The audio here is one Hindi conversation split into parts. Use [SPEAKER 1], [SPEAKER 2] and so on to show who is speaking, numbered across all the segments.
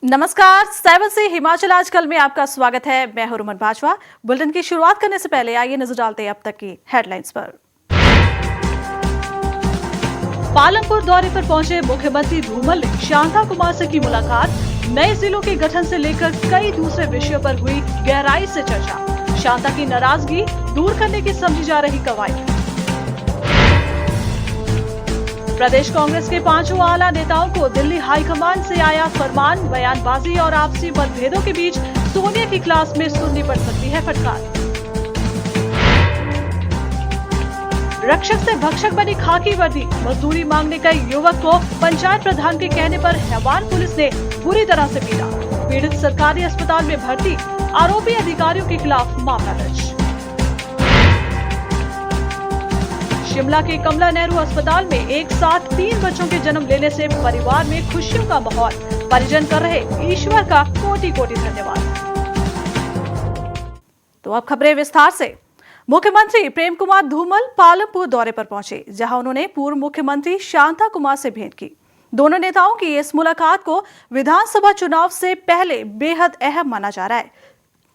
[SPEAKER 1] नमस्कार, 7 से हिमाचल आजकल में आपका स्वागत है। मैं हूं रुमन बाजवा। बुलेटिन की शुरुआत करने से पहले आइए नजर डालते हैं अब तक की हेडलाइंस पर। पालमपुर दौरे पर पहुंचे मुख्यमंत्री धूमल ने शांता कुमार से की मुलाकात। नए जिलों के गठन से लेकर कई दूसरे विषयों पर हुई गहराई से चर्चा। शांता की नाराजगी दूर करने की समझी जा रही कवायद। प्रदेश कांग्रेस के 5 आला नेताओं को दिल्ली हाईकमान से आया फरमान। बयानबाजी और आपसी मतभेदों के बीच सोनिया की क्लास में सुननी पड़ सकती है फटकार। रक्षक से भक्षक बनी खाकी वर्दी। मजदूरी मांगने गए युवक को पंचायत प्रधान के कहने पर हैवान पुलिस ने बुरी तरह से पीटा। पीड़ित सरकारी अस्पताल में भर्ती। आरोपी अधिकारियों के खिलाफ मामला दर्ज। शिमला के कमला नेहरू अस्पताल में एक साथ 3 बच्चों के जन्म लेने से परिवार में खुशियों का माहौल। परिजन कर रहे ईश्वर का कोटि कोटि धन्यवाद। तो अब खबरें विस्तार से। मुख्यमंत्री प्रेम कुमार धूमल पालमपुर दौरे पर पहुंचे, जहां उन्होंने पूर्व मुख्यमंत्री शांता कुमार से भेंट की। दोनों नेताओं की इस मुलाकात को विधानसभा चुनाव से पहले बेहद अहम माना जा रहा है।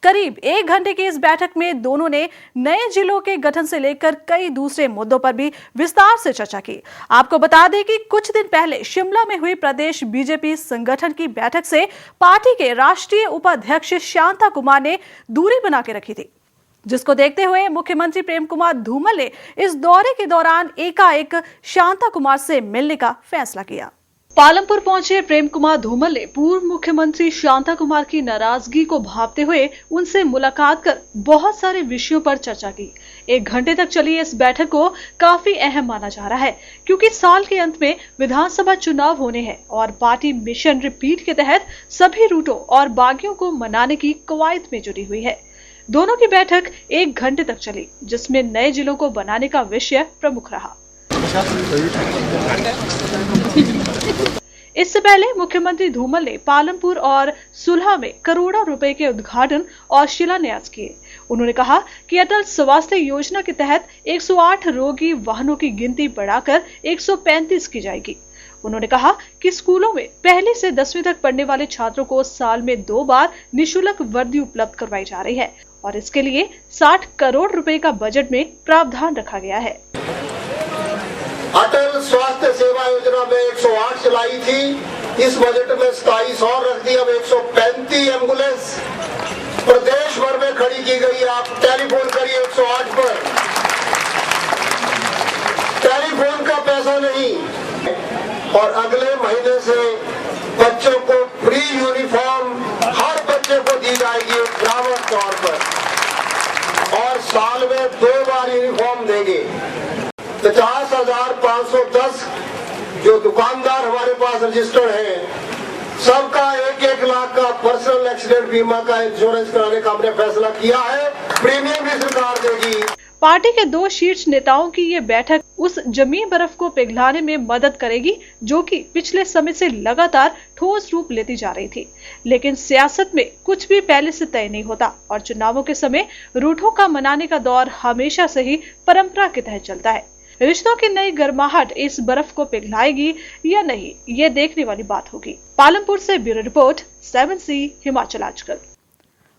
[SPEAKER 1] करीब 1 घंटे की इस बैठक में दोनों ने नए जिलों के गठन से लेकर कई दूसरे मुद्दों पर भी विस्तार से चर्चा की। आपको बता दें कि कुछ दिन पहले शिमला में हुई प्रदेश बीजेपी संगठन की बैठक से पार्टी के राष्ट्रीय उपाध्यक्ष शांता कुमार ने दूरी बना के रखी थी, जिसको देखते हुए मुख्यमंत्री प्रेम कुमार धूमल ने इस दौरे के दौरान एकाएक शांता कुमार से मिलने का फैसला किया। पालमपुर पहुंचे प्रेम कुमार धूमल ने पूर्व मुख्यमंत्री शांता कुमार की नाराजगी को भांपते हुए उनसे मुलाकात कर बहुत सारे विषयों पर चर्चा की। 1 घंटे तक चली इस बैठक को काफी अहम माना जा रहा है, क्योंकि साल के अंत में विधानसभा चुनाव होने हैं और पार्टी मिशन रिपीट के तहत सभी रूटों और बागियों को मनाने की कवायद में जुटी हुई है। दोनों की बैठक 1 घंटे तक चली, जिसमें नए जिलों को बनाने का विषय प्रमुख रहा। इससे पहले मुख्यमंत्री धूमल ने पालमपुर और सुलह में करोड़ों रुपए के उद्घाटन और शिलान्यास किए। उन्होंने कहा कि अटल स्वास्थ्य योजना के तहत 108 रोगी वाहनों की गिनती बढ़ाकर 135 की जाएगी। उन्होंने कहा कि स्कूलों में पहली से 10वीं तक पढ़ने वाले छात्रों को साल में 2 बार निःशुल्क वर्दी उपलब्ध करवाई जा रही है और इसके लिए 60 करोड़ रुपए का बजट में प्रावधान रखा गया है।
[SPEAKER 2] अटल स्वास्थ्य सेवा योजना में 108 चलाई थी, इस बजट में 27 और रख दी। अब 135 एम्बुलेंस प्रदेश भर में खड़ी की गई। आप टेलीफोन करिए 108 पर, टेलीफोन का पैसा नहीं। और अगले महीने से बच्चों को फ्री यूनिफॉर्म हर बच्चे को दी जाएगी ग्रामीण तौर पर, और साल में 2 बार यूनिफॉर्म देंगे। 50,510 जो दुकानदार हमारे पास रजिस्टर्ड हैं, सबका 1-1 लाख का पर्सनल एक्सीडेंट बीमा का इंश्योरेंस कराने का हमने फैसला किया है। प्रीमियम भी सरकार देगी।
[SPEAKER 1] पार्टी के 2 शीर्ष नेताओं की ये बैठक उस जमी बर्फ को पिघलाने में मदद करेगी, जो कि पिछले समय से लगातार ठोस रूप लेती जा रही थी। लेकिन सियासत में कुछ भी पहले से तय नहीं होता और चुनावों के समय रूठों का मनाने का दौर हमेशा से ही परंपरा के तहत चलता है। रिश्तों की नई गर्माहट इस बर्फ को पिघलाएगी या नहीं, ये देखने वाली बात होगी। पालमपुर से ब्यूरो रिपोर्ट, 7C हिमाचल आजकल।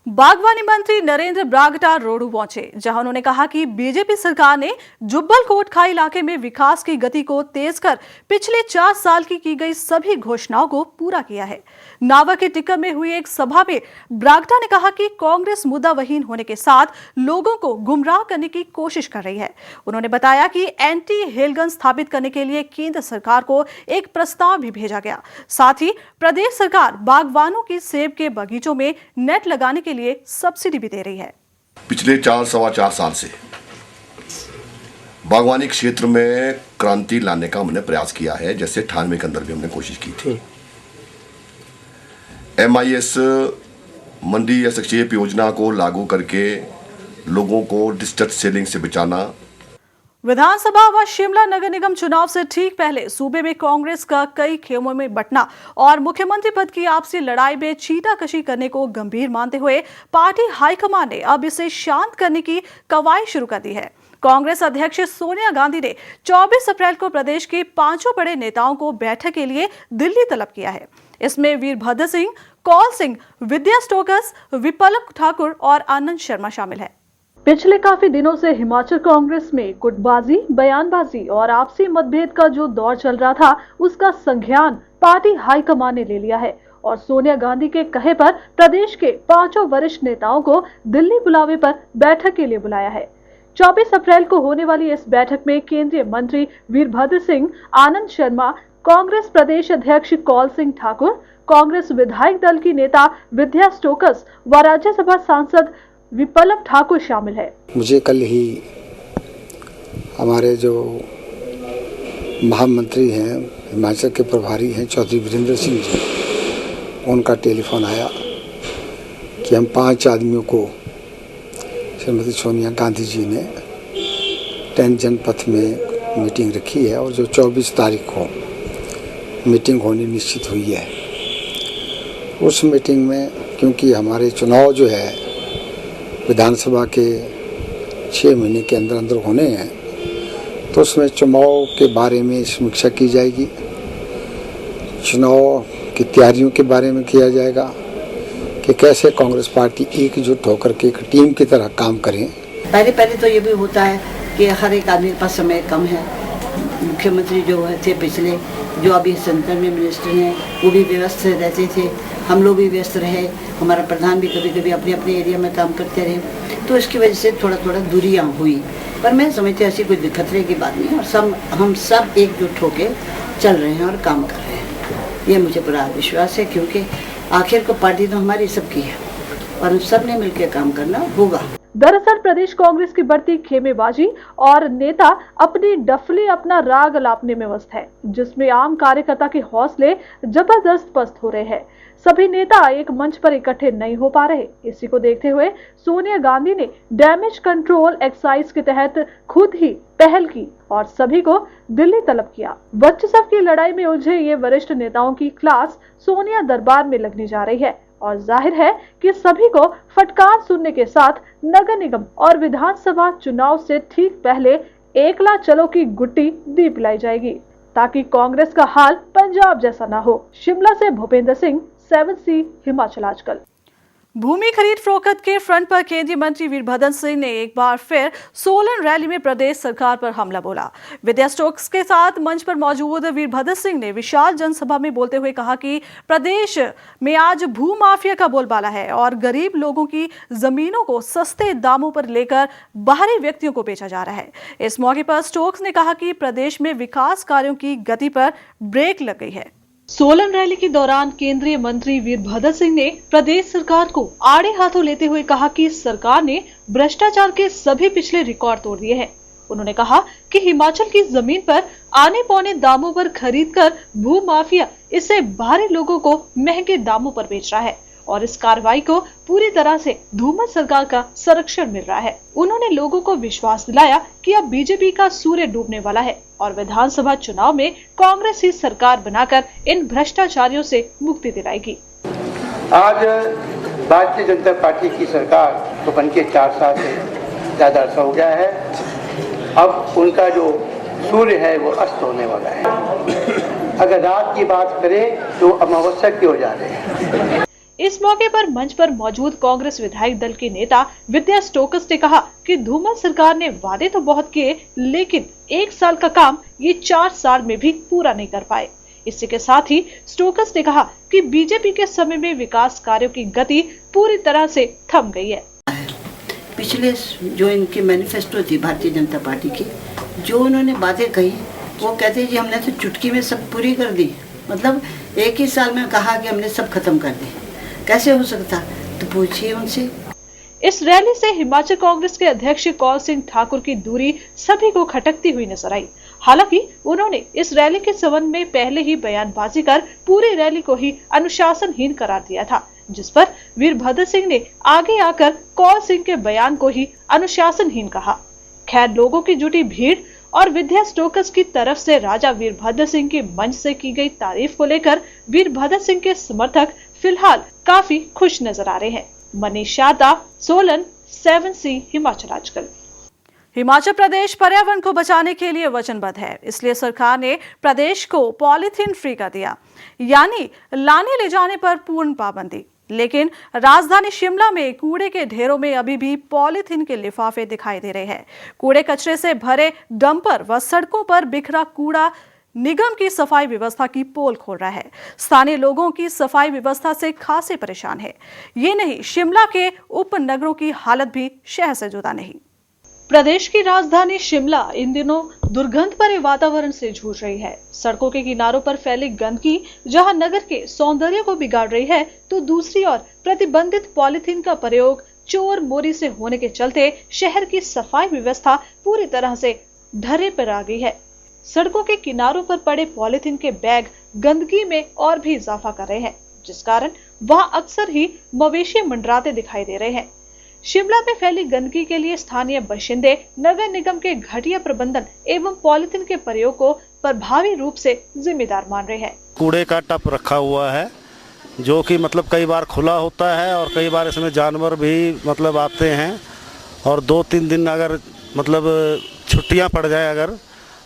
[SPEAKER 1] बागवानी मंत्री नरेंद्र बरागटा रोहडू पहुंचे, जहां उन्होंने कहा कि बीजेपी सरकार ने जुब्बल कोटखाई इलाके में विकास की गति को तेज कर पिछले 4 साल की गई सभी घोषणाओं को पूरा किया है। नावा के टिक्कर में हुई एक सभा में बरागटा ने कहा कि कांग्रेस मुद्दावहीन होने के साथ लोगों को गुमराह करने की कोशिश कर रही है। उन्होंने बताया कि एंटी हेलगन स्थापित करने के लिए केंद्र सरकार को एक प्रस्ताव भी भेजा गया। साथ ही प्रदेश सरकार बागवानों की सेब के बगीचों में नेट लगाने के लिए सब्सिडी भी दे रही है।
[SPEAKER 3] पिछले 4-4.25 साल से बागवानी क्षेत्र में क्रांति लाने का हमने प्रयास किया है। जैसे 98 के अंदर भी हमने कोशिश की थी। MIS मंडी या संक्षेप योजना को लागू करके लोगों को डिस्ट्रेस सेलिंग से बचाना।
[SPEAKER 1] विधानसभा व शिमला नगर निगम चुनाव से ठीक पहले सूबे में कांग्रेस का कई खेमों में बंटना और मुख्यमंत्री पद की आपसी लड़ाई में छींटाकशी करने को गंभीर मानते हुए पार्टी हाईकमान ने अब इसे शांत करने की कवायद शुरू कर दी है। कांग्रेस अध्यक्ष सोनिया गांधी ने 24 अप्रैल को प्रदेश के 5 बड़े नेताओं को बैठक के लिए दिल्ली तलब किया है। इसमें वीरभद्र सिंह, कौल सिंह, विद्या स्टोकस, विपलक ठाकुर और आनंद शर्मा शामिल है। पिछले काफी दिनों से हिमाचल कांग्रेस में गुटबाजी, बयानबाजी और आपसी मतभेद का जो दौर चल रहा था, उसका संज्ञान पार्टी हाईकमान ने ले लिया है और सोनिया गांधी के कहे पर प्रदेश के 5 वरिष्ठ नेताओं को दिल्ली बुलावे पर बैठक के लिए बुलाया है। 24 अप्रैल को होने वाली इस बैठक में केंद्रीय मंत्री वीरभद्र सिंह, आनंद शर्मा, कांग्रेस प्रदेश अध्यक्ष कौल सिंह ठाकुर, कांग्रेस विधायक दल की नेता विद्या स्टोकस व राज्यसभा सांसद विपलक ठाकुर शामिल है।
[SPEAKER 4] मुझे कल ही हमारे जो महामंत्री हैं, हिमाचल के प्रभारी हैं चौधरी वीरेंद्र सिंह जी, उनका टेलीफोन आया कि हम 5 आदमियों को श्रीमती सोनिया गांधी जी ने 10 जनपथ में मीटिंग रखी है और जो 24 तारीख को मीटिंग होनी निश्चित हुई है। उस मीटिंग में क्योंकि हमारे चुनाव जो है विधानसभा के 6 महीने के अंदर अंदर होने हैं, तो उसमें चुनाव के बारे में समीक्षा की जाएगी, चुनाव की तैयारियों के बारे में किया जाएगा कि कैसे कांग्रेस पार्टी एकजुट होकर के एक टीम की तरह काम करें।
[SPEAKER 5] पहले तो ये भी होता है कि हर एक आदमी के पास समय कम है। मुख्यमंत्री जो थे पिछले, जो अभी सेंटर में मिनिस्टर हैं, वो भी व्यस्त रहते थे, हम लोग भी व्यस्त रहे, हमारा प्रधान भी कभी कभी अपने अपने एरिया में काम करते रहे, तो इसकी वजह से थोड़ा दूरियां हुई। पर मैं समझती ऐसी कोई खतरे की बात नहीं और हम सब एकजुट होकर चल रहे हैं और काम कर रहे हैं। ये मुझे पूरा विश्वास है क्योंकि आखिर को पार्टी तो हमारी सबकी है और हम सब ने मिलकर काम करना होगा।
[SPEAKER 1] दरअसल प्रदेश कांग्रेस की बढ़ती खेमेबाजी और नेता अपनी डफली अपना राग अलापने में व्यस्त है, जिसमें आम कार्यकर्ता के हौसले जबरदस्त पस्त हो रहे हैं। सभी नेता एक मंच पर इकट्ठे नहीं हो पा रहे। इसी को देखते हुए सोनिया गांधी ने डैमेज कंट्रोल एक्सरसाइज के तहत खुद ही पहल की और सभी को दिल्ली तलब किया। वर्चस्व की लड़ाई में उलझे ये वरिष्ठ नेताओं की क्लास सोनिया दरबार में लगने जा रही है और जाहिर है कि सभी को फटकार सुनने के साथ नगर निगम और विधानसभा चुनाव से ठीक पहले एकला चलो की गुट्टी दी पिलाई जाएगी ताकि कांग्रेस का हाल पंजाब जैसा ना हो। शिमला से भूपेंद्र सिंह, 7C हिमाचल आजकल। भूमि खरीद फरोख्त के फ्रंट पर केंद्रीय मंत्री वीरभद्र सिंह ने एक बार फिर सोलन रैली में प्रदेश सरकार पर हमला बोला। विद्या स्टोक्स के साथ मंच पर मौजूद वीरभद्र सिंह ने विशाल जनसभा में बोलते हुए कहा कि प्रदेश में आज भू माफिया का बोलबाला है और गरीब लोगों की जमीनों को सस्ते दामों पर लेकर बाहरी व्यक्तियों को बेचा जा रहा है। इस मौके पर स्टोक्स ने कहा कि प्रदेश में विकास कार्यों की गति पर ब्रेक लग गई है। सोलन रैली के दौरान केंद्रीय मंत्री वीरभद्र सिंह ने प्रदेश सरकार को आड़े हाथों लेते हुए कहा कि सरकार ने भ्रष्टाचार के सभी पिछले रिकॉर्ड तोड़ दिए हैं। उन्होंने कहा कि हिमाचल की जमीन पर आने पौने दामों पर खरीदकर भू माफिया इसे बाहरी लोगों को महंगे दामों पर बेच रहा है और इस कार्रवाई को पूरी तरह से धूमल सरकार का संरक्षण मिल रहा है। उन्होंने लोगों को विश्वास दिलाया कि अब बीजेपी का सूर्य डूबने वाला है और विधानसभा चुनाव में कांग्रेस ही सरकार बनाकर इन भ्रष्टाचारियों से मुक्ति दिलाएगी।
[SPEAKER 6] आज भारतीय जनता पार्टी की सरकार तो बनके 4 साल से ज्यादा अर्सा हो गया है। अब उनका जो सूर्य है वो अस्त होने वाला है। अगर रात की बात करें तो अमावस्या की हो जा रहे हैं।
[SPEAKER 1] इस मौके पर मंच पर मौजूद कांग्रेस विधायक दल के नेता विद्या स्टोकस ने कहा कि धूमल सरकार ने वादे तो बहुत किए, लेकिन 1 साल का काम ये 4 साल में भी पूरा नहीं कर पाए। इसी के साथ ही स्टोकस ने कहा कि बीजेपी के समय में विकास कार्यों की गति पूरी तरह से थम गई है।
[SPEAKER 5] पिछले जो इनकी मैनिफेस्टो थी भारतीय जनता पार्टी की, जो उन्होंने बातें कही, वो कहते जी हमने तो चुटकी में सब पूरी कर दी। मतलब 1 ही साल में कहा कि हमने सब खत्म कर दी। कैसे हो सकता, तो पूछिए उनसे।
[SPEAKER 1] इस रैली से हिमाचल कांग्रेस के अध्यक्ष कौल सिंह ठाकुर की दूरी सभी को खटकती हुई नजर आई। हालांकि उन्होंने इस रैली के संबंध में पहले ही बयानबाजी कर पूरी रैली को ही अनुशासनहीन करार दिया था, जिस पर वीरभद्र सिंह ने आगे आकर कौल सिंह के बयान को ही अनुशासनहीन कहा। खैर, लोगों की जुटी भीड़ और विद्या स्टोकस की तरफ से राजा वीरभद्र सिंह की मंच से की गई तारीफ को लेकर वीरभद्र सिंह के समर्थक फिलहाल काफी खुश नजर आ रहे हैं। मनीष शारदा, सोलन, 7C हिमाचल आजकल। हिमाचल प्रदेश पर्यावरण को बचाने के लिए वचनबद्ध है, इसलिए सरकार ने प्रदेश को पॉलीथीन फ्री कर दिया, यानी लाने ले जाने पर पूर्ण पाबंदी। लेकिन राजधानी शिमला में कूड़े के ढेरों में अभी भी पॉलीथीन के लिफाफे दिखाई दे रहे हैं। कूड़े कचरे से भरे डंपर व सड़कों पर बिखरा कूड़ा निगम की सफाई व्यवस्था की पोल खोल रहा है। स्थानीय लोगों की सफाई व्यवस्था से खासे परेशान है। ये नहीं, शिमला के उपनगरों की हालत भी शहर से जुदा नहीं। प्रदेश की राजधानी शिमला इन दिनों दुर्गंध भरे वातावरण से जूझ रही है। सड़कों के किनारों पर फैली गंदगी जहां नगर के सौंदर्य को बिगाड़ रही है, तो दूसरी ओर प्रतिबंधित पॉलीथीन का प्रयोग चोर मोरी से होने के चलते शहर की सफाई व्यवस्था पूरी तरह से ढर्रे पर आ गई है। सड़कों के किनारों पर पड़े पॉलीथीन के बैग गंदगी में और भी इजाफा कर रहे हैं, जिस कारण वहां अक्सर ही मवेशी मंडराते दिखाई दे रहे हैं। शिमला में फैली गंदगी के लिए स्थानीय बाशिंदे नगर निगम के घटिया प्रबंधन एवं पॉलीथीन के प्रयोग को प्रभावी रूप से जिम्मेदार मान रहे हैं।
[SPEAKER 7] कूड़े का टप रखा हुआ है जो कि मतलब कई बार खुला होता है और कई बार इसमें जानवर भी मतलब आते हैं, और 2-3 दिन अगर मतलब छुट्टियां पड़ जाए अगर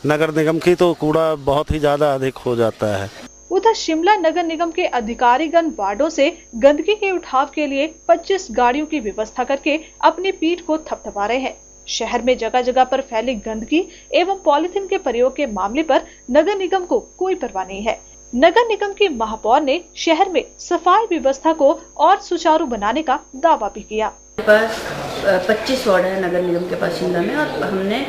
[SPEAKER 7] नगर निगम की, तो कूड़ा बहुत ही ज़्यादा अधिक हो जाता है।
[SPEAKER 1] उधर शिमला नगर निगम के अधिकारीगण वार्डों से गंदगी के उठाव के लिए 25 गाड़ियों की व्यवस्था करके अपनी पीठ को थपथपा रहे हैं। शहर में जगह जगह पर फैली गंदगी एवं पॉलीथीन के प्रयोग के मामले पर नगर निगम को कोई परवाह नहीं है। नगर निगम की महापौर ने शहर में सफाई व्यवस्था को और सुचारू बनाने का दावा भी किया।
[SPEAKER 5] 25 वार्ड है नगर निगम के पास शिमला में, और हमने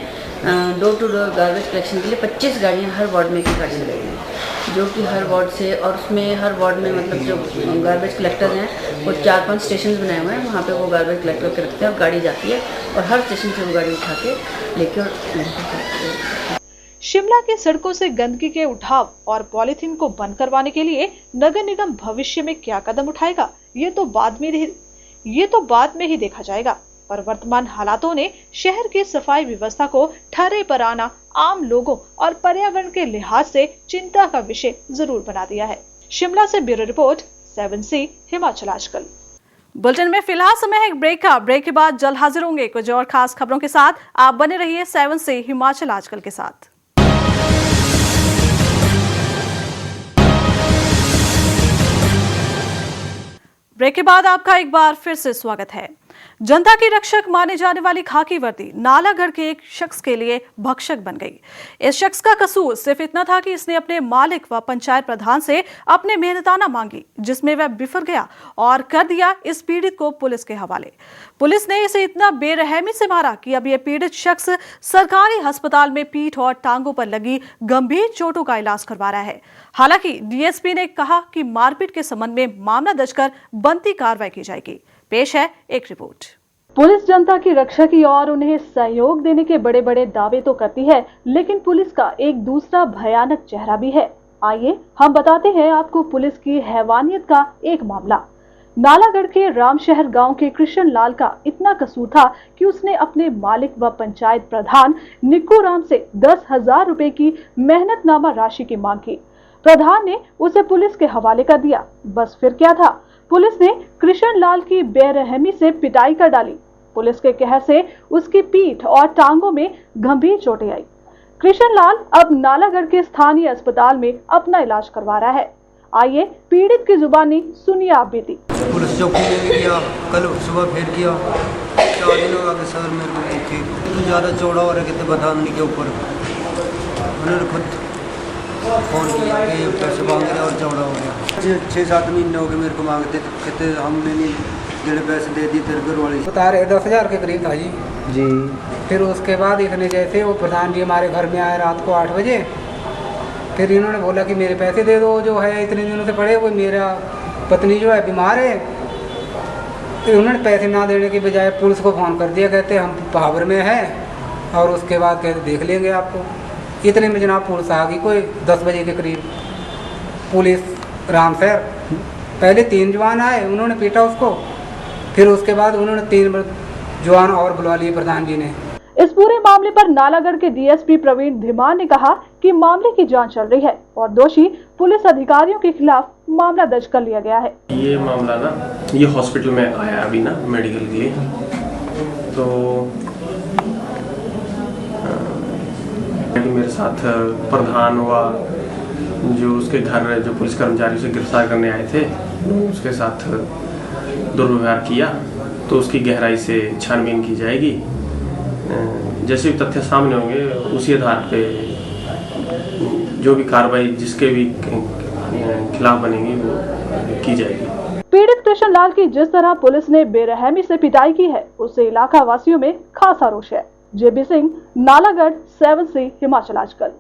[SPEAKER 5] door to door garbage collection के लिए 25 गाड़ियाँ हर वार्ड में एक गाड़ी लगाई है, जो कि हर वार्ड से, और उसमें हर वार्ड में मतलब जो गार्बेज कलेक्टर हैं वो 4-5 स्टेशन बनाए हुए हैं, वहाँ पे वो गार्बेज कलेक्टर के रखते हैं और गाड़ी जाती है और हर स्टेशन से वो गाड़ी उठा के लेके और
[SPEAKER 1] शिमला की सड़कों से गंदगी के उठाव और पॉलीथीन को बंद करवाने के लिए नगर निगम भविष्य में क्या कदम उठाएगा, ये तो बाद में ही देखा जाएगा। पर वर्तमान हालातों ने शहर की सफाई व्यवस्था को ठर्रे पर आना आम लोगों और पर्यावरण के लिहाज से चिंता का विषय जरूर बना दिया है। शिमला से ब्यूरो रिपोर्ट 7C हिमाचल आजकल। बुलेटिन में फिलहाल समय है एक ब्रेक का। ब्रेक के बाद जल्द हाजिर होंगे कुछ और खास खबरों के साथ। आप बने रहिए 7C हिमाचल आजकल के साथ। ब्रेक के बाद आपका एक बार फिर से स्वागत है। जनता की रक्षक माने जाने वाली खाकी वर्दी नालागढ़ के एक शख्स के लिए भक्षक बन गई। इस शख्स का कसूर सिर्फ इतना था कि इसने अपने मालिक व पंचायत प्रधान से अपने मेहनताना मांगी, जिसमें वह बिफर गया और कर दिया इस पीड़ित को पुलिस के हवाले। पुलिस ने इसे इतना बेरहमी से मारा कि अब यह पीड़ित शख्स सरकारी अस्पताल में पीठ और टांगों पर लगी गंभीर चोटों का इलाज करवा रहा है। हालांकि डीएसपी ने कहा कि मारपीट के संबंध में मामला दर्ज कर बनती कार्रवाई की जाएगी। पेश है एक रिपोर्ट। पुलिस जनता की रक्षा की और उन्हें सहयोग देने के बड़े बड़े दावे तो करती है, लेकिन पुलिस का एक दूसरा भयानक चेहरा भी है। आइए हम बताते हैं आपको पुलिस की हैवानियत का एक मामला। नालागढ़ के रामशहर गांव के कृष्ण लाल का इतना कसूर था कि उसने अपने मालिक व पंचायत प्रधान निक्कू राम से 10,000 रुपए की मेहनतनामा राशि की मांग की। प्रधान ने उसे पुलिस के हवाले कर दिया। बस फिर क्या था, पुलिस ने कृष्ण लाल की बेरहमी से पिटाई कर डाली। पुलिस के कहर से उसकी पीठ और टांगों में गंभीर चोटें आई। कृष्ण लाल अब नालागढ़ के स्थानीय अस्पताल में अपना इलाज करवा रहा है। आइए पीड़ित की जुबानी सुनिए आप बीती।
[SPEAKER 8] पुलिस चौकी में भी किया, कल सुबह फिर किया, 4 दिनों आगे सर मेरे को गई थी, तो ज़्यादा चौड़ा हो रहा है बदानी के ऊपर। उन्होंने खुद फोन किया कि पैसे मांग रहे और चौड़ा हो गया। 6-7 महीने हो गए मेरे को मांगते, कहते हमने नहीं जेड़े पैसे दे दिए तेरे घर वाले।
[SPEAKER 9] बता रहे 10,000 के करीब था जी। फिर उसके बाद इसने जैसे वो प्रधान जी हमारे घर में आए रात को 8 बजे, फिर इन्होंने बोला कि मेरे पैसे दे दो, जो है इतने दिनों से पड़े हुए, मेरा पत्नी जो है बीमार है। तो उन्होंने पैसे ना देने के बजाय पुलिस को फ़ोन कर दिया, कहते हम पावर में हैं, और उसके बाद कहते देख लेंगे आपको। इतने में जनाब पुलिस आ गई, कोई 10 बजे के करीब। पुलिस रामशहर पहले 3 जवान आए, उन्होंने पीटा उसको, फिर उसके बाद उन्होंने 3 जवान और बुलवा लिए प्रधान जी ने।
[SPEAKER 1] इस पूरे मामले पर नालागढ़ के डीएसपी प्रवीण धीमान ने कहा कि मामले की जांच चल रही है और दोषी पुलिस अधिकारियों के खिलाफ मामला दर्ज कर लिया गया है।
[SPEAKER 10] ये मामला ना ये हॉस्पिटल में आया अभी ना मेडिकल के लिए, तो साथ प्रधान हुआ, जो उसके घर जो पुलिस कर्मचारी उसे गिरफ्तार करने आए थे उसके साथ दुर्व्यवहार किया, तो उसकी गहराई से छानबीन की जाएगी। जैसे भी तथ्य सामने होंगे उसी आधार पे जो भी कार्रवाई जिसके भी खिलाफ बनेगी वो की जाएगी।
[SPEAKER 1] पीड़ित कृष्ण लाल की जिस तरह पुलिस ने बेरहमी से पिटाई की है, उससे इलाका वासियों में खासा रोष है। जेबी सिंह, नालागढ़, 7C, हिमाचल आजकल।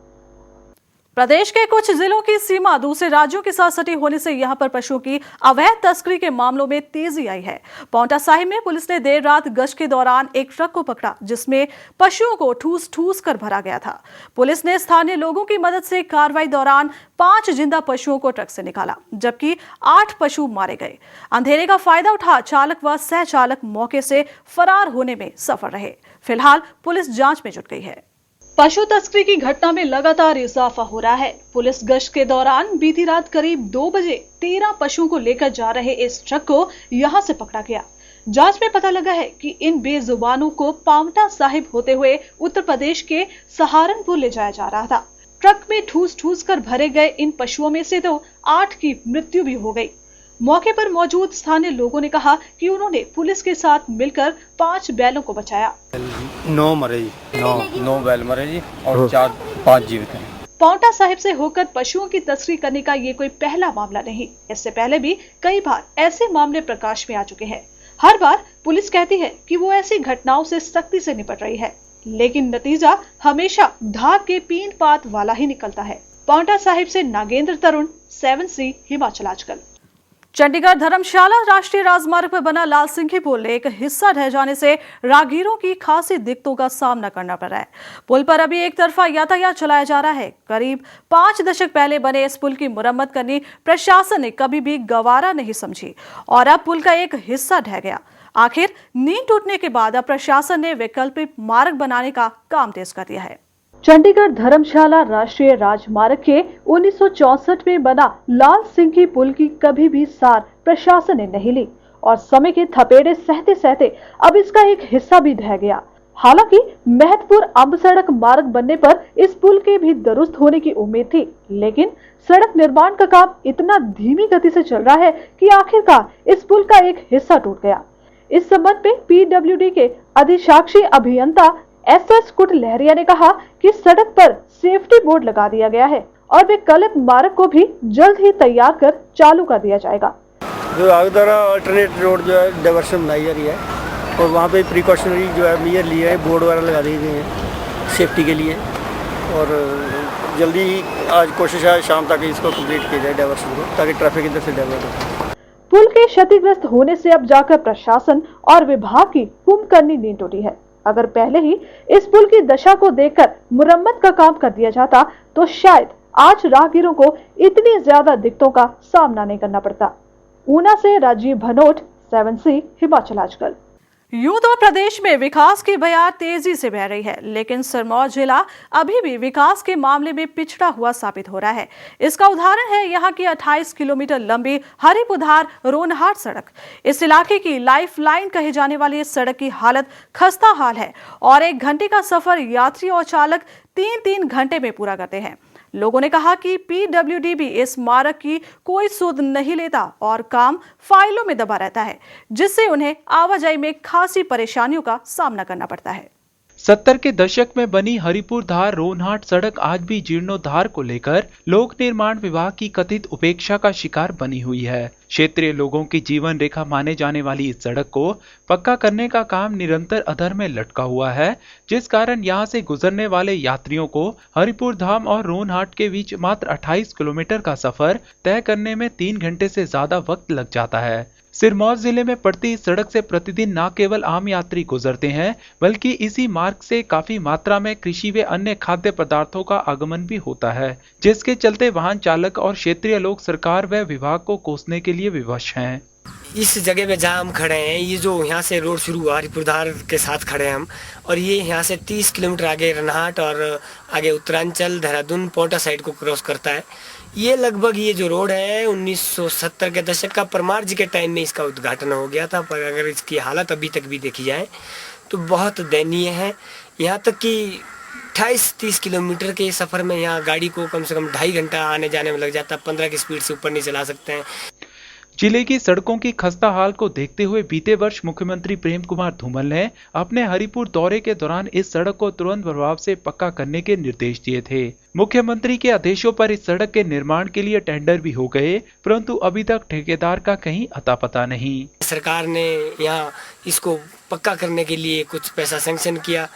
[SPEAKER 1] प्रदेश के कुछ जिलों की सीमा दूसरे राज्यों के साथ सटी होने से यहां पर पशुओं की अवैध तस्करी के मामलों में तेजी आई है। पांवटा साहिब में पुलिस ने देर रात गश्त के दौरान एक ट्रक को पकड़ा जिसमें पशुओं को ठूस कर भरा गया था। पुलिस ने स्थानीय लोगों की मदद से कार्रवाई दौरान 5 जिंदा पशुओं को ट्रक से निकाला, जबकि 8 पशु मारे गए। अंधेरे का फायदा उठा चालक व सह चालक मौके से फरार होने में सफल रहे। फिलहाल पुलिस जांच में जुट गई है। पशु तस्करी की घटना में लगातार इजाफा हो रहा है। पुलिस गश्त के दौरान बीती रात करीब 2 बजे 13 पशुओं को लेकर जा रहे इस ट्रक को यहां से पकड़ा गया। जांच में पता लगा है कि इन बेजुबानों को पांवटा साहिब होते हुए उत्तर प्रदेश के सहारनपुर ले जाया जा रहा था। ट्रक में ठूस कर भरे गए इन पशुओं में से तो 8 की मृत्यु भी हो गई। मौके पर मौजूद स्थानीय लोगों ने कहा कि उन्होंने पुलिस के साथ मिलकर 5 बैलों को बचाया।
[SPEAKER 11] 9 मरे जी, 9 बैल मरे जी और 5 जीवित हैं।
[SPEAKER 1] पांवटा साहिब से होकर पशुओं की तस्करी करने का ये कोई पहला मामला नहीं। इससे पहले भी कई बार ऐसे मामले प्रकाश में आ चुके हैं। हर बार पुलिस कहती है कि वो ऐसी घटनाओं से सख्ती से निपट रही है, लेकिन नतीजा हमेशा धाक के पीन पात वाला ही निकलता है। पांवटा साहिब से नागेंद्र तरुण, 7C, हिमाचल आजकल। चंडीगढ़ धर्मशाला राष्ट्रीय राजमार्ग पर बना लाल सिंघी पुल एक हिस्सा ढह जाने से राहगीरों की खासी दिक्कतों का सामना करना पड़ रहा है। पुल पर अभी एक तरफा यातायात चलाया जा रहा है। करीब 5 दशक पहले बने इस पुल की मुरम्मत करनी प्रशासन ने कभी भी गवारा नहीं समझी और अब पुल का एक हिस्सा ढह गया। आखिर नींद टूटने के बाद अब प्रशासन ने वैकल्पिक मार्ग बनाने का काम तेज कर दिया है। चंडीगढ़ धर्मशाला राष्ट्रीय राजमार्ग के 1964 में बना लाल सिंघी पुल की कभी भी सार प्रशासन ने नहीं ली और समय के थपेड़े सहते सहते अब इसका एक हिस्सा भी ढह गया। हालांकि महतपुर अंब सड़क मार्ग बनने पर इस पुल के भी दुरुस्त होने की उम्मीद थी, लेकिन सड़क निर्माण का काम इतना धीमी गति से चल रहा है कि आखिरकार इस पुल का एक हिस्सा टूट गया। इस संबंध में PWD के अधिशाक्षी अभियंता SS कुट लहरिया ने कहा कि सड़क पर सेफ्टी बोर्ड लगा दिया गया है और वैकल्पिक मार्ग को भी जल्द ही तैयार कर चालू कर दिया जाएगा।
[SPEAKER 11] जो आगे द्वारा अल्टरनेट रोड जो है डाइवर्शन बनाई जा रही है और वहाँ पे प्रिकॉशनरी जो है मेजर लिए है, बोर्ड वगैरह लगा दिए गए हैं सेफ्टी के लिए और जल्दी आज कोशिश है शाम तक इसको कंप्लीट किया जाए डाइवर्शन को, ताकि ट्रैफिक इधर से डाइवर्ट हो।
[SPEAKER 1] पुल के क्षतिग्रस्त होने से अब जाकर प्रशासन और विभाग की कुंभकर्णी नींद टूटी है। अगर पहले ही इस पुल की दशा को देखकर मुरम्मत का काम कर दिया जाता तो शायद आज राहगीरों को इतनी ज्यादा दिक्कतों का सामना नहीं करना पड़ता। ऊना से राजीव भनोट, 7C, हिमाचल आजकल। यूं तो प्रदेश में विकास की बयार तेजी से बह रही है, लेकिन सिरमौर जिला अभी भी विकास के मामले में पिछड़ा हुआ साबित हो रहा है। इसका उदाहरण है यहाँ की 28 किलोमीटर लंबी हरिपुरधार रोनहाट सड़क। इस इलाके की लाइफलाइन कही जाने वाली इस सड़क की हालत खस्ता हाल है और 1 घंटे का सफर यात्री और चालक 3-3 घंटे में पूरा करते हैं। लोगों ने कहा कि PWD भी इस मार्ग की कोई सुध नहीं लेता और काम फाइलों में दबा रहता है, जिससे उन्हें आवाजाही में खासी परेशानियों का सामना करना पड़ता है।
[SPEAKER 12] 70 के दशक में बनी हरिपुरधार रोनहाट सड़क आज भी जीर्णोद्धार को लेकर लोक निर्माण विभाग की कथित उपेक्षा का शिकार बनी हुई है। क्षेत्रीय लोगों की जीवन रेखा माने जाने वाली इस सड़क को पक्का करने का काम निरंतर अधर में लटका हुआ है, जिस कारण यहां से गुजरने वाले यात्रियों को हरिपुरधाम और रोनहाट के बीच मात्र 28 किलोमीटर का सफर तय करने में 3 घंटे से ज्यादा वक्त लग जाता है। सिरमौर जिले में पड़ती इस सड़क से प्रतिदिन न केवल आम यात्री गुजरते हैं, बल्कि इसी मार्ग से काफी मात्रा में कृषि व अन्य खाद्य पदार्थों का आगमन भी होता है, जिसके चलते वाहन चालक और क्षेत्रीय लोग सरकार व विभाग को कोसने के लिए विवश हैं।
[SPEAKER 13] इस जगह पे जहाँ हम खड़े हैं, ये जो यहाँ से रोड शुरू हुआ हरिपुरधार के साथ खड़े हैं हम, और ये यहाँ से 30 किलोमीटर आगे रनहाट और आगे उत्तरांचल देहरादून पांवटा साइड को क्रॉस करता है। ये लगभग ये जो रोड है 1970 के दशक का परमार जी के टाइम में इसका उद्घाटन हो गया था, पर अगर इसकी हालत अभी तक भी देखी जाए तो बहुत दयनीय है। यहाँ तक कि 28-30 किलोमीटर के सफ़र में यहाँ गाड़ी को कम से कम 2.5 घंटा आने जाने में लग जाता है। 15 की स्पीड से ऊपर नहीं चला सकते हैं।
[SPEAKER 12] जिले की सड़कों की खस्ता हाल को देखते हुए बीते वर्ष मुख्यमंत्री प्रेम कुमार धूमल ने अपने हरिपुर दौरे के दौरान इस सड़क को तुरंत प्रभाव से पक्का करने के निर्देश दिए थे। मुख्यमंत्री के आदेशों पर इस सड़क के निर्माण के लिए टेंडर भी हो गए, परंतु अभी तक ठेकेदार का कहीं अता पता नहीं।
[SPEAKER 13] सरकार ने यहाँ इसको पक्का करने के लिए कुछ पैसा सैंक्शन किया,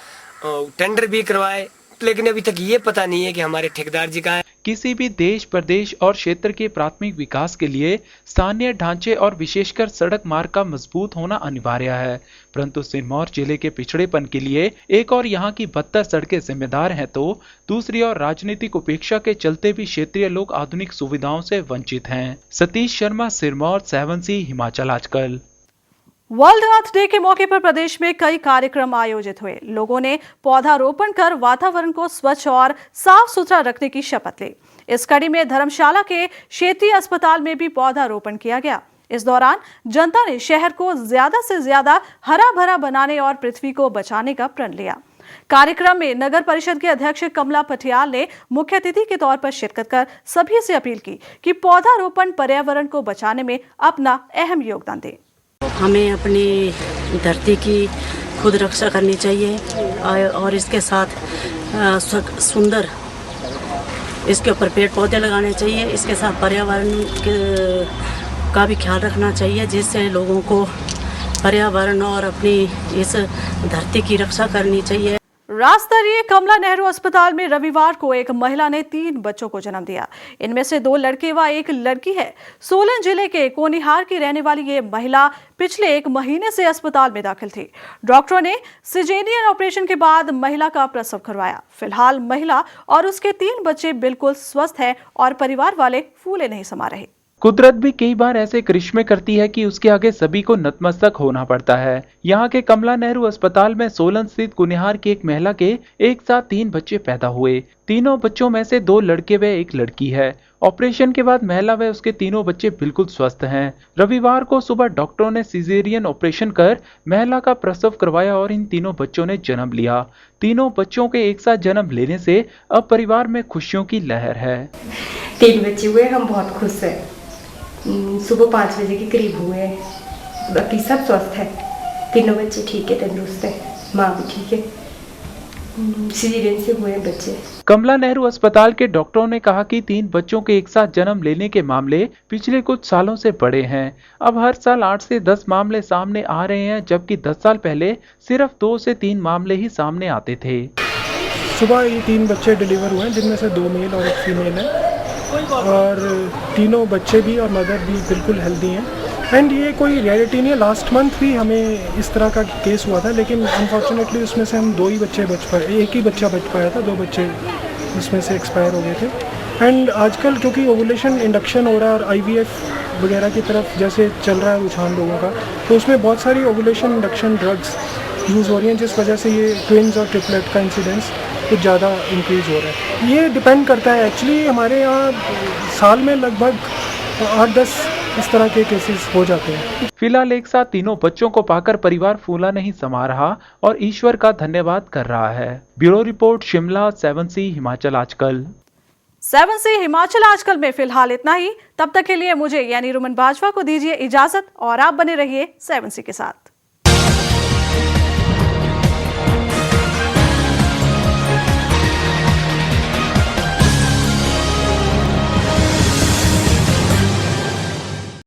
[SPEAKER 13] टेंडर भी करवाए, लेकिन अभी तक ये पता नहीं है कि हमारे ठेकेदार जी कहाँ हैं।
[SPEAKER 12] किसी भी देश, प्रदेश और क्षेत्र के प्राथमिक विकास के लिए स्थानीय ढांचे और विशेषकर सड़क मार्ग का मजबूत होना अनिवार्य है, परंतु सिरमौर जिले के पिछड़ेपन के लिए एक और यहाँ की 72 सड़कें जिम्मेदार हैं, तो दूसरी ओर राजनीतिक उपेक्षा के चलते भी क्षेत्रीय लोग आधुनिक सुविधाओं से वंचित हैं। सतीश शर्मा, सिरमौर, 7C हिमाचल आजकल।
[SPEAKER 1] वर्ल्ड अर्थ डे के मौके पर प्रदेश में कई कार्यक्रम आयोजित हुए। लोगों ने पौधारोपण कर वातावरण को स्वच्छ और साफ सुथरा रखने की शपथ ली। इस कड़ी में धर्मशाला के क्षेत्रीय अस्पताल में भी पौधारोपण किया गया। इस दौरान जनता ने शहर को ज्यादा से ज्यादा हरा भरा बनाने और पृथ्वी को बचाने का प्रण लिया। कार्यक्रम में नगर परिषद के अध्यक्ष कमला पटियाल ने मुख्य अतिथि के तौर पर शिरकत कर सभी से अपील की कि पौधारोपण पर्यावरण को बचाने में अपना अहम योगदान दे।
[SPEAKER 14] हमें अपनी धरती की खुद रक्षा करनी चाहिए और इसके साथ सुंदर इसके ऊपर पेड़ पौधे लगाने चाहिए। इसके साथ पर्यावरण का भी ख्याल रखना चाहिए, जिससे लोगों को पर्यावरण और अपनी इस धरती की रक्षा करनी चाहिए।
[SPEAKER 1] राजस्तरीय कमला नेहरू अस्पताल में रविवार को एक महिला ने 3 बच्चों को जन्म दिया। इनमें से 2 लड़के व 1 लड़की है। सोलन जिले के कोनिहार की रहने वाली ये महिला पिछले 1 महीने से अस्पताल में दाखिल थी। डॉक्टरों ने सिजेरियन ऑपरेशन के बाद महिला का प्रसव करवाया। फिलहाल महिला और उसके 3 बच्चे बिल्कुल स्वस्थ हैं और परिवार वाले फूले नहीं समा रहे।
[SPEAKER 12] कुदरत भी कई बार ऐसे करिश्मे करती है कि उसके आगे सभी को नतमस्तक होना पड़ता है। यहाँ के कमला नेहरू अस्पताल में सोलन स्थित कुनिहार की एक महिला के एक साथ 3 बच्चे पैदा हुए। तीनों बच्चों में से 2 लड़के व 1 लड़की है। ऑपरेशन के बाद महिला व उसके तीनों बच्चे बिल्कुल स्वस्थ हैं। रविवार को सुबह डॉक्टरों ने सिजेरियन ऑपरेशन कर महिला का प्रसव करवाया और इन तीनों बच्चों ने जन्म लिया। तीनों बच्चों के एक साथ जन्म लेने से अब परिवार में खुशियों की लहर है।
[SPEAKER 15] 3 बच्चे हुए, हम बहुत खुश हैं। सुबह 5 बजे के करीब हुए, बाकी सब स्वस्थ है। तीनों बच्चे ठीक है, तंदुरुस्त है, माँ भी ठीक है। सिजेरियन से हुए बच्चे।
[SPEAKER 12] कमला नेहरू अस्पताल के डॉक्टरों ने कहा कि 3 बच्चों के एक साथ जन्म लेने के मामले पिछले कुछ सालों से बढ़े हैं। अब हर साल 8 से 10 मामले सामने आ रहे हैं, जबकि 10 साल पहले सिर्फ 2 से 3 मामले ही सामने आते थे।
[SPEAKER 16] सुबह ये 3 बच्चे डिलीवर हुए हैं, जिनमें से 2 मेल और 1 फीमेल है, और तीनों बच्चे भी और मदर भी बिल्कुल हेल्दी हैं। एंड ये कोई रियलिटी नहीं है। लास्ट मंथ भी हमें इस तरह का केस हुआ था, लेकिन अनफॉर्चुनेटली उसमें से हम 2 ही बच्चे बच पाए, 1 ही बच्चा बच पाया था, 2 बच्चे उसमें से एक्सपायर हो गए थे। एंड आजकल क्योंकि ओवुलेशन इंडक्शन हो रहा है और IVF वगैरह की तरफ जैसे चल रहा है रुझान लोगों का, तो उसमें बहुत सारी ओवुलेशन इंडक्शन ड्रग्स यूज़ हो रही हैं, जिस वजह से ये ट्विन्स और ट्रिपलेट का इंसिडेंस कुछ ज़्यादा इंक्रीज़ हो रहा है। ये डिपेंड करता है एक्चुअली, हमारे यहाँ साल में लगभग 8-10 इस तरह के केसेस हो जाते हैं।
[SPEAKER 12] फिलहाल एक साथ तीनों बच्चों को पाकर परिवार फूला नहीं समा रहा और ईश्वर का धन्यवाद कर रहा है। Bureau report, Shimla, 7C Himachal आजकल।
[SPEAKER 1] 7C हिमाचल आजकल में फिलहाल इतना ही। तब तक के लिए मुझे यानी रुमन बाजवा को दीजिए इजाजत और आप बने रहिए 7C के साथ।